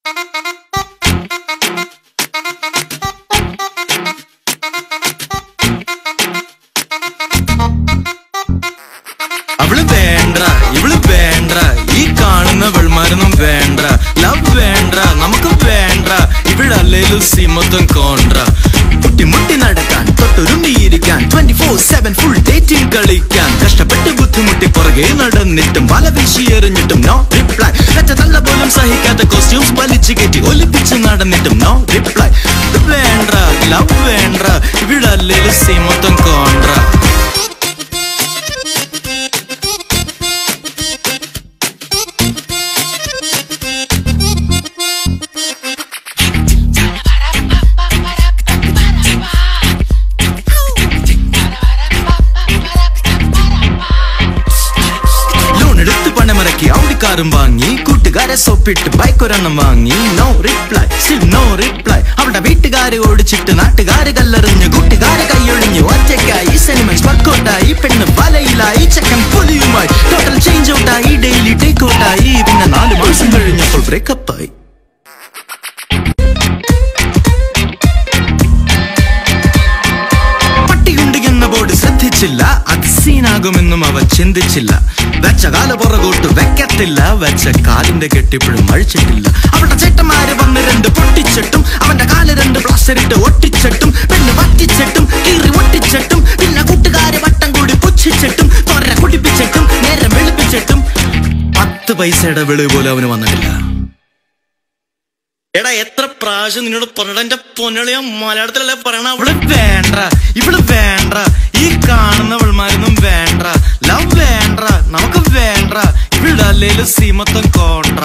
അവള് വേണ്ട ഇവള് വേണ്ട ഈ കാണുന്നവൾമാരൊന്നും വേണ്ട ലവ് വേണ്ട നമുക്ക് വേണ്ട ഇവിടല്ലേലും സീമൊത്തം കോൺട്ര മുട്ടി നടക്കാൻ തൊട്ടൊരുങ്ങിയിരിക്കാൻ 24/7 ഫുൾ ഡേറ്റിംഗ് കളിക്കാൻ കഷ്ടപ്പെട്ട് ബുദ്ധിമുട്ടി പുറകെ നടന്നിട്ടും വല വീശി എറിഞ്ഞിട്ടും നോ റിപ്ലൈ നല്ല പോലും സഹിക്കാത്ത കോസ്റ്റ്യൂംസ് വലിച്ചു കയറ്റി ഒലിപ്പിച്ച് നടന്നിട്ടും നോ റിപ്ലൈ വേണ്ട ലവ് വേണ്ട ഇവിടല്ലേലും സീമൊത്തം കോൺട്ര ും വാങ്ങി കൂട്ടുകാരെ സോപ്പിട്ട് ബൈക്ക് ഒരെണ്ണം വാങ്ങി no reply still no reply അവളുടെ വീട്ടുകാരെ ഓടിച്ചിട്ട് നാട്ടുകാര് കല്ലെറിഞ്ഞു കൂട്ടുകാരെ കൈയൊഴിഞ്ഞു ഒറ്റയ്ക്കായി സെനിമെന്റ്സ് വർക്കൗട്ടായി പെണ്ണ് വലയിലായി ചെക്കൻ പൊലിയുമായി ടോട്ടൽ ചേഞ്ച് ഔട്ടായി ഡെയിലി ടേക്ക് ഔട്ടായി പിന്നെ 4 മാസം കഴിഞ്ഞപ്പോൾ ബ്രേക്കപ്പായി ശ്രദ്ധിച്ചില്ല അത് സീനാകുമെന്നും അവ ചിന്തിച്ചില്ല വെച്ച കാല പുറകോട്ട് വെക്കത്തില്ല വെച്ച കാലിന്റെ കെട്ടിപ്പോഴും അഴിച്ചിട്ടില്ല അവളുടെ ചേട്ടന്മാര് വന്ന് 2 പൊട്ടിച്ചിട്ടും അവന്റെ കാല് 2 പ്ലാസ്റ്ററിട്ട് ഒട്ടിച്ചിട്ടും പെണ്ണ് വറ്റിച്ചിട്ടും കീറി ഒട്ടിച്ചിട്ടും പിന്നെ കൂട്ടുകാരെ വട്ടം കൂടി പുച്ഛിച്ചിട്ടും തോര കുടിപ്പിച്ചിട്ടും നേരം വെളുപ്പിച്ചിട്ടും 10 പൈസയുടെ വെളിവ് പോലും അവന് വന്നിട്ടില്ല എടാ എത്ര പ്രാവശ്യം നിന്നോട് പറഞ്ഞ എന്റെ പൊന്നളിയ മലയാളത്തിലല്ലേ പറയണ അവള് വേണ്ട ഇവള് വേണ്ട ഈ കാണുന്നവൾമാരൊന്നും വേണ്ട ലവ് വേണ്ട നമുക്ക് വേണ്ട ഇവിടല്ലേലും സീമൊത്തം കോൺട്ര